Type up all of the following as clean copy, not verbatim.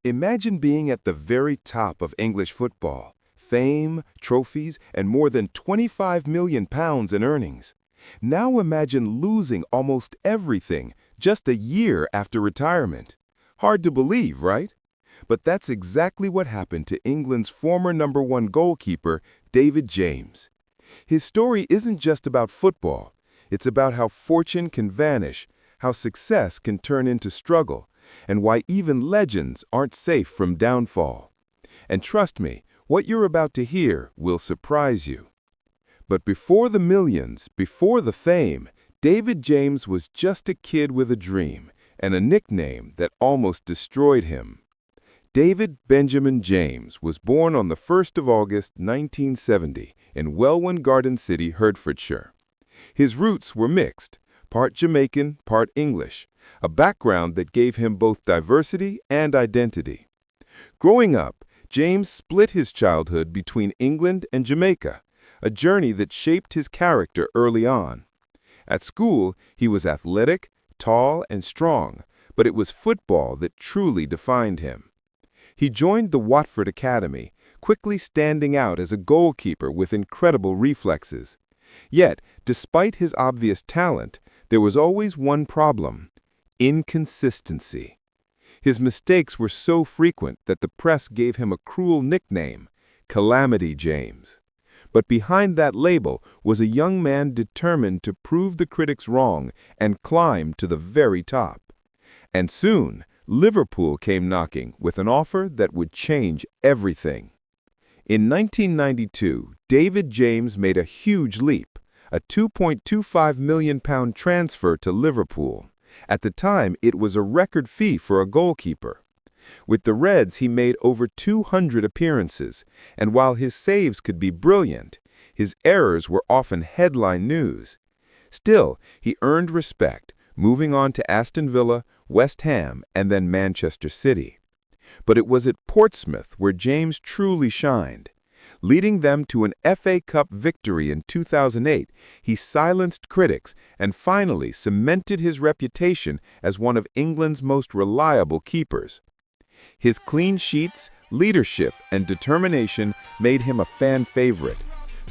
Imagine being at the very top of English football. Fame, trophies, and more than £25 million in earnings. Now imagine losing almost everything just a year after retirement. Hard to believe, right? But that's exactly what happened to England's former #1 goalkeeper, David James. His story isn't just about football. It's about how fortune can vanish, how success can turn into struggle, and why even legends aren't safe from downfall. And trust me, what you're about to hear will surprise you. But before the millions, before the fame, David James was just a kid with a dream and a nickname that almost destroyed him. David Benjamin James was born on the 1st of August 1970 in Welwyn Garden City, Hertfordshire. His roots were mixed, part Jamaican, part English, a background that gave him both diversity and identity. Growing up, James split his childhood between England and Jamaica, a journey that shaped his character early on. At school, he was athletic, tall, and strong, but it was football that truly defined him. He joined the Watford Academy, quickly standing out as a goalkeeper with incredible reflexes. Yet, despite his obvious talent, there was always one problem: inconsistency. His mistakes were so frequent that the press gave him a cruel nickname, Calamity James. But behind that label was a young man determined to prove the critics wrong and climb to the very top. And soon, Liverpool came knocking with an offer that would change everything. In 1992, David James made a huge leap, a £2.25 million transfer to Liverpool. At the time, it was a record fee for a goalkeeper. With the Reds, he made over 200 appearances, and while his saves could be brilliant, his errors were often headline news. Still, he earned respect, moving on to Aston Villa, West Ham, and then Manchester City. But it was at Portsmouth where James truly shined. Leading them to an FA Cup victory in 2008, he silenced critics and finally cemented his reputation as one of England's most reliable keepers. His clean sheets, leadership, and determination made him a fan favorite.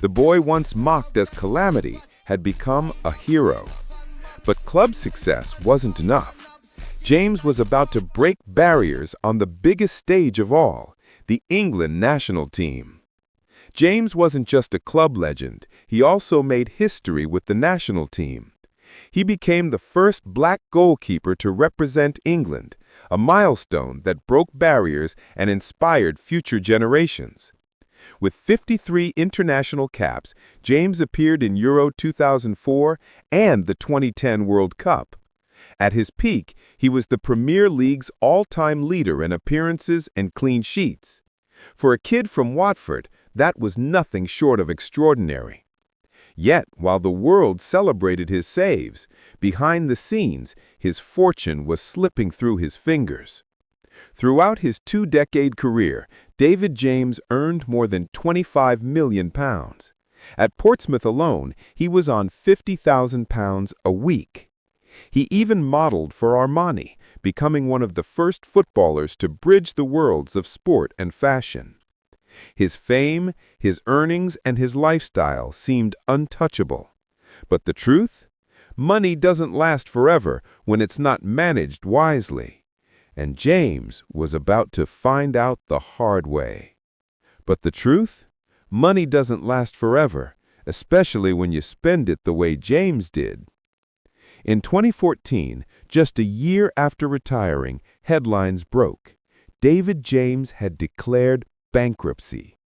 The boy once mocked as Calamity had become a hero. But club success wasn't enough. James was about to break barriers on the biggest stage of all, the England national team. James wasn't just a club legend, he also made history with the national team. He became the first black goalkeeper to represent England, a milestone that broke barriers and inspired future generations. With 53 international caps, James appeared in Euro 2004 and the 2010 World Cup. At his peak, he was the Premier League's all-time leader in appearances and clean sheets. For a kid from Watford, that was nothing short of extraordinary. Yet, while the world celebrated his saves, behind the scenes, his fortune was slipping through his fingers. Throughout his two-decade career, David James earned more than £25 million. At Portsmouth alone, he was on £50,000 a week. He even modeled for Armani, becoming one of the first footballers to bridge the worlds of sport and fashion. His fame, his earnings, and his lifestyle seemed untouchable. But the truth? Money doesn't last forever when it's not managed wisely. And James was about to find out the hard way. But the truth? Money doesn't last forever, especially when you spend it the way James did. In 2014, just a year after retiring, headlines broke. David James had declared bankruptcy.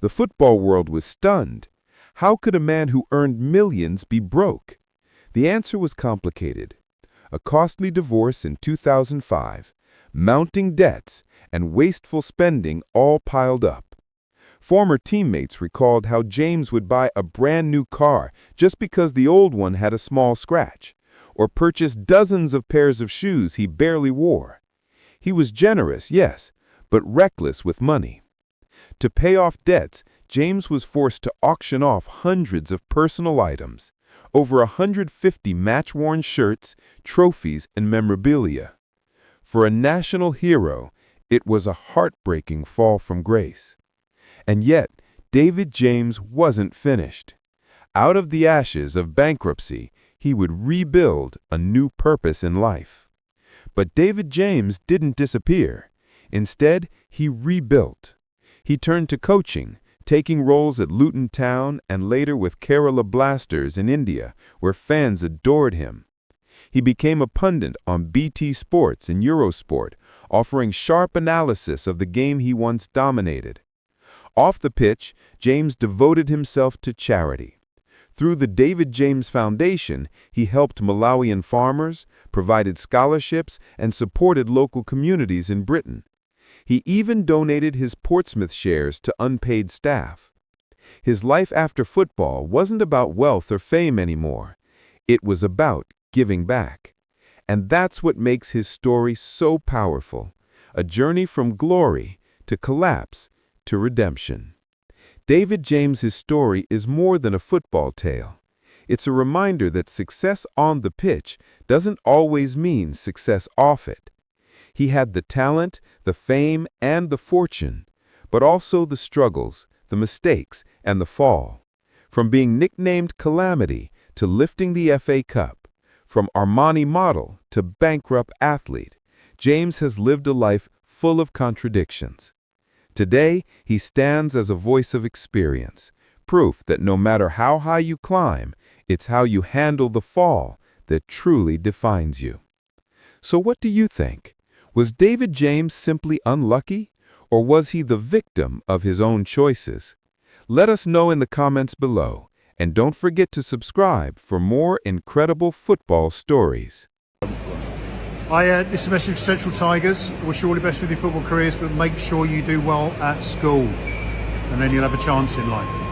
The football world was stunned. How could a man who earned millions be broke? The answer was complicated. A costly divorce in 2005, mounting debts, and wasteful spending all piled up. Former teammates recalled how James would buy a brand new car just because the old one had a small scratch, or purchase dozens of pairs of shoes he barely wore. He was generous, yes, but reckless with money. To pay off debts, James was forced to auction off hundreds of personal items, over 150 match-worn shirts, trophies, and memorabilia. For a national hero, It was a heartbreaking fall from grace. And yet, David James wasn't finished. Out of the ashes of bankruptcy, he would rebuild a new purpose in life. But David James didn't disappear. Instead, he rebuilt. He turned to coaching, taking roles at Luton Town and later with Kerala Blasters in India, where fans adored him. He became a pundit on BT Sports and Eurosport, offering sharp analysis of the game he once dominated. Off the pitch, James devoted himself to charity. Through the David James Foundation, he helped Malawian farmers, provided scholarships, and supported local communities in Britain. He even donated his Portsmouth shares to unpaid staff. His life after football wasn't about wealth or fame anymore. It was about giving back. And that's what makes his story so powerful, a journey from glory to collapse to redemption. David James's story is more than a football tale. It's a reminder that success on the pitch doesn't always mean success off it. He had the talent, the fame, and the fortune, but also the struggles, the mistakes, and the fall. From being nicknamed Calamity to lifting the FA Cup, from Armani model to bankrupt athlete, James has lived a life full of contradictions. Today, he stands as a voice of experience, proof that no matter how high you climb, it's how you handle the fall that truly defines you. So what do you think? Was David James simply unlucky, or was he the victim of his own choices? Let us know in the comments below, and don't forget to subscribe for more incredible football stories. This is a message for Central Tigers. Wish you all the best with your football careers, but make sure you do well at school, and then you'll have a chance in life.